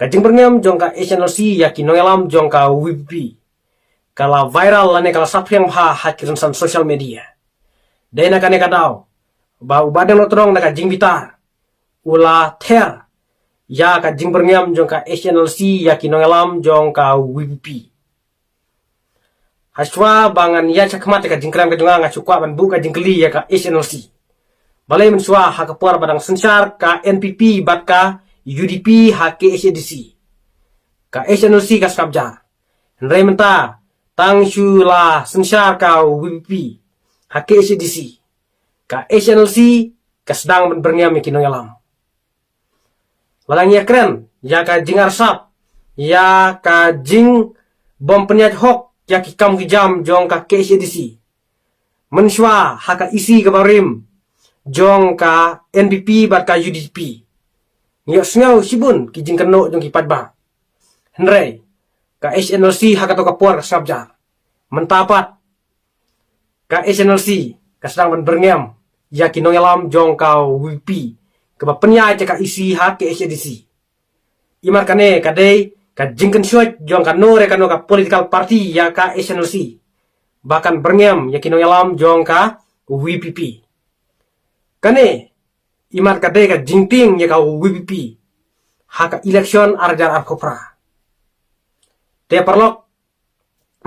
Kajing berngam jong ka HNLC yakin nongelam jong ka WPP. Kala viral lane kala sapriang hakiran san social media. Dena kane kadao. Ba ubadeng lotrong na kajing bitar. Ula ter. Ya kajing berngam jong ka HNLC yakin nongelam jong ka WPP. Haswa bangan ya cakmat ka jingkram ka junga ngachukwa ban buka jingkeli ya ka HNLC. Balai menswa hakapuar badang sensar ka NPP bat ka UDP hake HDC. Ka HNLC ka skabjar. Henry menta tang shula sensar ka WPP hake HDC. Ka HNLC ka sedang berngam kinong alam. Lalang ya keren ya ka jing arsap ya ka jing bom penyat hok ya kikam kijam jong ka KCDC. Menswa haka isi kabarim jong ka NPP bat ka UDP. Ngiyok sengaw sibun kijing keno jong kipat ba. Henry ka HNLC haka to kapuar sabjar. Mentapat ka HNLC ka sedang berngam ya kinongelam jong ka WP ka penyat ka isi haka KCDC. Imar kane kadai ka jingkan syuat jong ka nore kano ka political party ya ka HNLC. Bahkan berngam ya kinongelam jong ka WPP. Kane imar kadai ka jingting ya ka WPP. Haka election arjar arkopra. Te perlok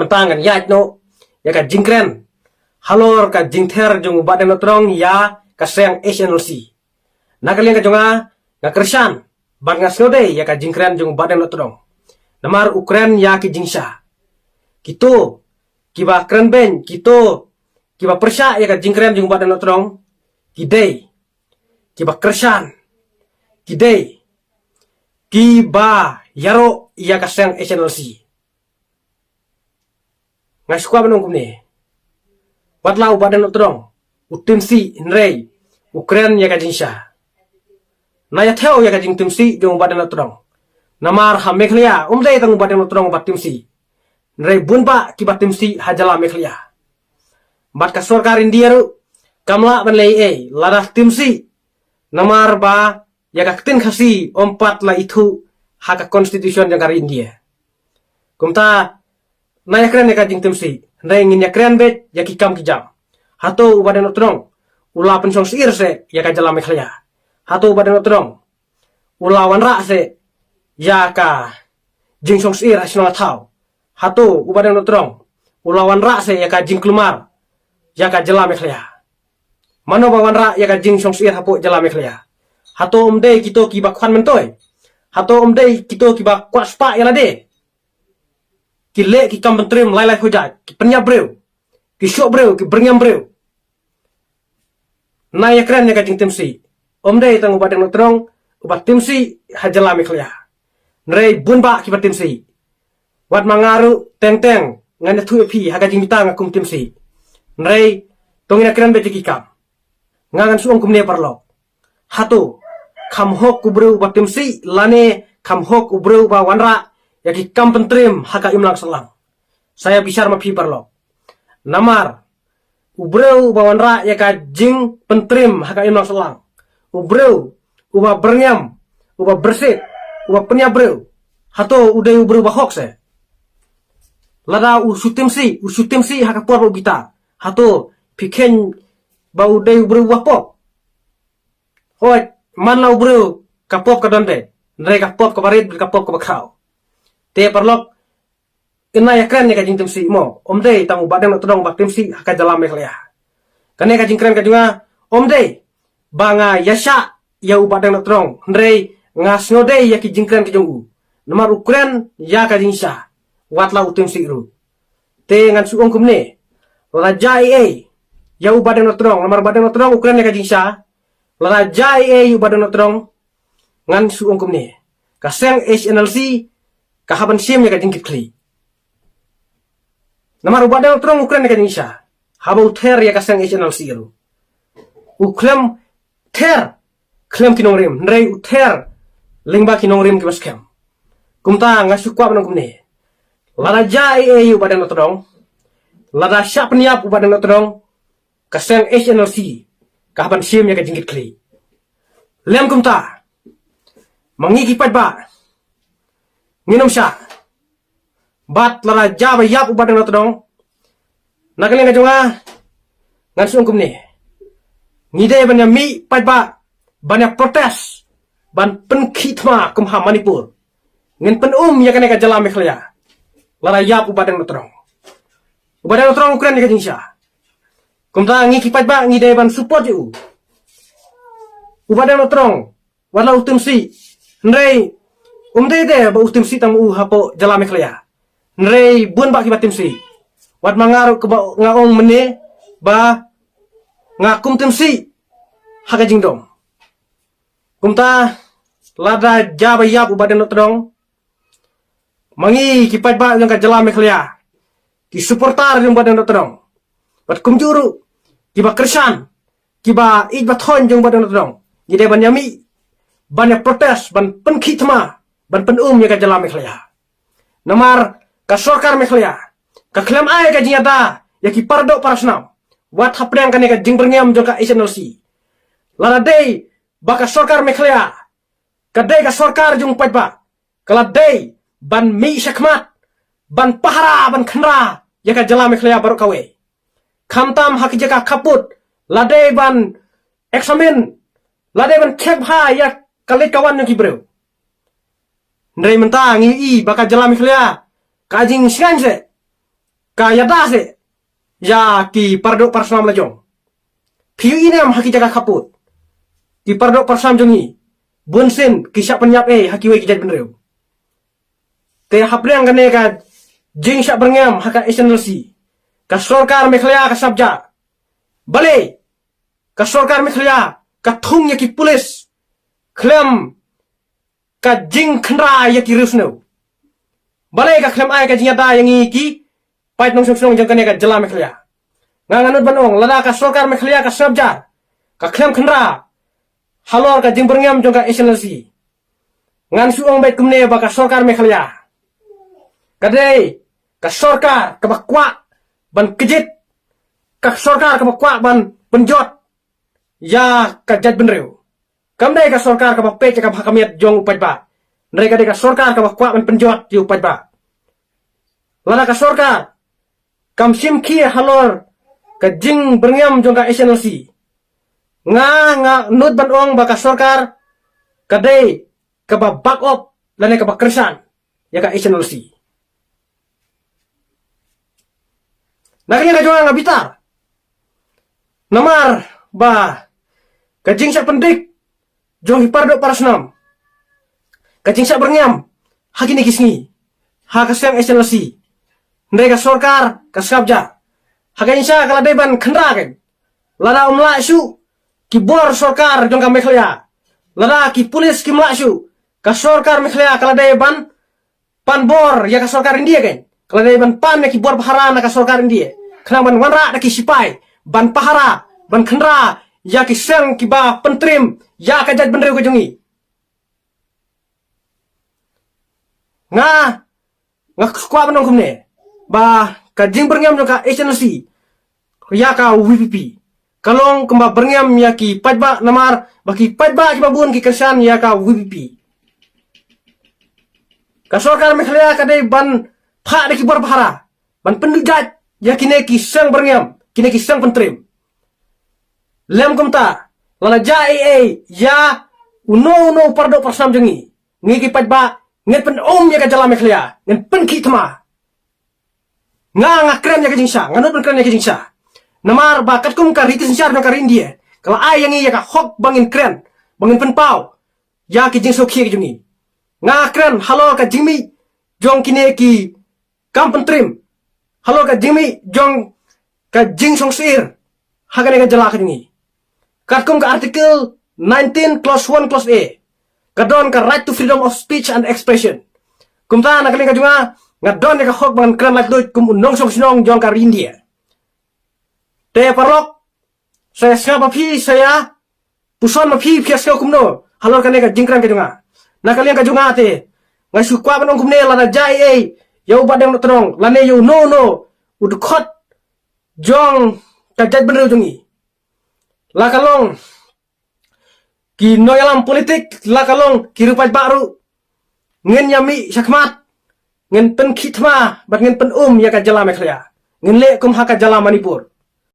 mentangan ya no ya ka jingkren. Halor ka jingter jong badan notrong ya ka seng HNLC. Nakalian ka jonga ngakersan ban ngasnode ya ka jingkren jong badan notrong. Namar Ukraine ya ki jingsha. Kito kiba kren ben kito kiba persya ya ka jingkren jong badan notrong. Kidei kiba kersan. Kidei kiba yaro ya ka seng HNLC. Ngasukwa benong kumne. Watlau badan notrong. Utimsi nrei Ukraine ya ka jingsha. Naya theo ya ka jing timsi jong badan notrong. Namar ha Meghalaya umdai tang badan notrong bat timsi. Nrei bunba ki bat timsi hajala Meghalaya. Bat ka sorkar India ru kamla banlei ladah timsi. Namar ba ya ka tin khasi ompat la itu haka konstitusi yang kari India. Kumta naya kren ya ka jing timsi. Nrei ngin ya kren bet ya ki kam ki jam. Hato badan notrong ula pensong sir se ya ka jala Meghalaya. Hato badan notrong ula wanra se ya ka jing song sir nasional tau. Hato ubadan notrong ulawan ra se ya ka jing kelumar ya ka jela Meghalaya. Mano bawan ra ya ka jing song sir hapo jela Meghalaya. Hato umdei kito ki bakwan mentoy. Hato umdei kito ki bak kwaspa ya lade. Ki le ki kam mentrim lai hujat ki penya breu. Ki syok breu ki berngam breu. Na ya keren ya ka jing timsi. Umdei tang ubadan notrong ubat timsi hajela Meghalaya. Nrei bunba kibat timsi. Wat mangaru teng-teng ngana tu epi haga jingita ngakum timsi. Nrei tongina kiran beti kikam. Ngangan suong kumne parlok. Hatu kam hok kubru bat timsi lane kam hok kubru ba wanra ya kikam pentrim haga imlang selang. Saya bisar mapi parlok. Namar ubreu ba wanra ya ka jing pentrim haga imlang selang. Ubreu uba bernyam uba bersit uba penya breu. Hato uday ubreu bahok se. Lada usutimsi haka puar bita. Hato piken ba uday ubreu wapop. Hoi man la ubreu kapop ka donde. Nrei kapop ka barit kapop ka bakrau. Te parlok ina ya kren ya ka jing timsi mo. Omdei tamu badang todong bak timsi haka jalam Meghalaya. Kane ka jing kren ka junga omdei banga yasha ya ubadang todong. Nrei ngasnode ya ki jing kren ka jungu. Namar Ukraine ya ka jingsha watla utim siru. Te ngan suong kumne. Raja ya u badan notrong namar badan notrong Ukraine ya ka jingsha. Raja u badan notrong ngan suong kumne. Kaseng HNLC kahaban sim ya ka jingkit kli. Namar u badan notrong Ukraine ya ka jingsha. Haba uther ya kaseng HNLC ru. Uklem ter klem kinong rim. Nrei uther lingba kinong rim kibas kem. Kumta ngasukwa benong kumne. Lada jai u badan notrong. Lada siap niap u badan notrong. Kaseng HNLC. Kahaban sim ya ka jingkit kli. Lem kumta. Mangikipat ba. nginom sya bat lara jaba yap ubat ng notodong nakaling kajunga ngan sungkum ni ngide banya mi pajba banyak protes ban penkitma kumha Manipur ngin ya kane ka jala mekhlaya lara yap ubat ng notodong ukuran ni kajing sya kumta ngi ki pajba ngide ban support yu ubat ng notodong wala utum si ndrei de ba utim si tang hapo jala mekhlaya ndrei bun ba ki batim si wat mangaru ke ba ngaong mene ba ngakum tim si haga jingdom kumta lada jaba yap ubadan notdong mangi ki ba yang ka jala mekhlaya ki supportar yang badan notdong bat kumjuru ki ba krisan ki ba ij ba thon jong badan notdong gide ban yami banyak protes ban penkitma ban ya ka jala mekhlaya namar ka sorkar mekhlaya ka klaim ai ka jinyata ya ki pardo parasnam wat hapdang ka ne ka jingberngam jong ka SNLC lala dei baka sorkar mekhlaya ka dei ka sorkar jong pajba kala dei ban mi syakmat ban pahara ban khnra ya ka jala mekhlaya baru kawe khamtam haki jaka kaput ladei ban eksamen ladei ban khek bha ya kalit kawan yang kibreu ndrei mentang i baka jala mekhlaya ka jing sganse ka yadase ya ki pardo parsam lajong phiu inem haki jaga kaput ki pardo parsam jongi bunsin ki syak penyap haki we ki jad benreu te hapreng kane ka jing syak berngam haka SNLC ka sorkar mekhlaya ka sabja bale ka sorkar mekhlaya ka thung ya ki pulis klem ka jing khnra ya ki rusno balai ka klem ai ka jinyata yang iki pait nong song jang kane ka jala mekhlaya nganganut banong lada ka sorkar mekhlaya ka sabja ka klem khnra halor ka jing berngam jong ka SNLC ngan suong bait kumne ba ka sorkar mekhlaya kadai ka sorkar ka bakwa ban kejit ka sorkar ka bakwa ban penjot ya ka jaj benreu kamdai ka sorkar ka bape ka hakamiat jong upajba ndrei ka sorkar ka bakwa ban penjot ti upajba lada ka sorkar kam sim ki halor ka jing berngam jong ka SNLC nga nut ban ong ba ka sorkar kadai ka ba back up lane ka ba kersan ya ka SNLC nakanya ka jong nga bitar namar ba ka jing syak pendik jong hipardo parasnam kajing syak berngam haki ni kisngi ha kasyang SNLC ndai ka sorkar ka sabja hagain sya kala deban khandra ken lada umla su ki bor sorkar jong ka mekhlaya lada ki pulis ki mla su ka sorkar mekhlaya kala deban pan bor ya ka sorkar india ken kala deban pan ki bor pahara na ka sorkar india kana ban wanra na ki sipai ban pahara ban khandra ya ki sang ki ba pentrim ya ka jaj benreu ko jongi nga skwa banong kumne ba ka jing berngam jong ka SNLC ya ka WPP kalong kemba berngam ya ki pajba namar baki pajba ki babun ki kersan ya ka WPP ka sorkar mekhlaya ka dei ban pha de ki bor pahara ban pendujat ya kine ki sang berngam kine ki sang pentrim lem kumta lala jai ya uno pardo parsam jongi ngi ki pajba ngen pen ya ka jala mekhlaya ngen pen kitma nga kren ya ka jingsa nganut pen kren ya ka jingsa namar bakat kum ka ritis syar no ka india kala ay yang ya ka hok bangin kren bangin pen pau ya ki jing sokhi ka jungi nga kren halo ka jingmi jong kine ki kam pentrim halo ka jingmi jong ka jing song sir hagane ka jala ka jungi katkum ka artikel 19 clause 1 clause A kadon ka right to freedom of speech and expression kumta nakaling ka junga ngadon ka hok bangan kran lak doit kum unong song sinong jong ka India te parlok saya ska papi saya puson mapi piaska kumno halor ka ne ka jingkran ka junga nakaling ka junga te ngasu kwa banong kumne lana jai yau badang no tronong lane yo no udkhot jong ka jaj benreu jungi lakalong ki noyalam politik lakalong ki rupai baru ngen yami syakmat Ngen pen khitma bat ngen pen ya ka jala mekhya. Ngen le kum haka jala Manipur.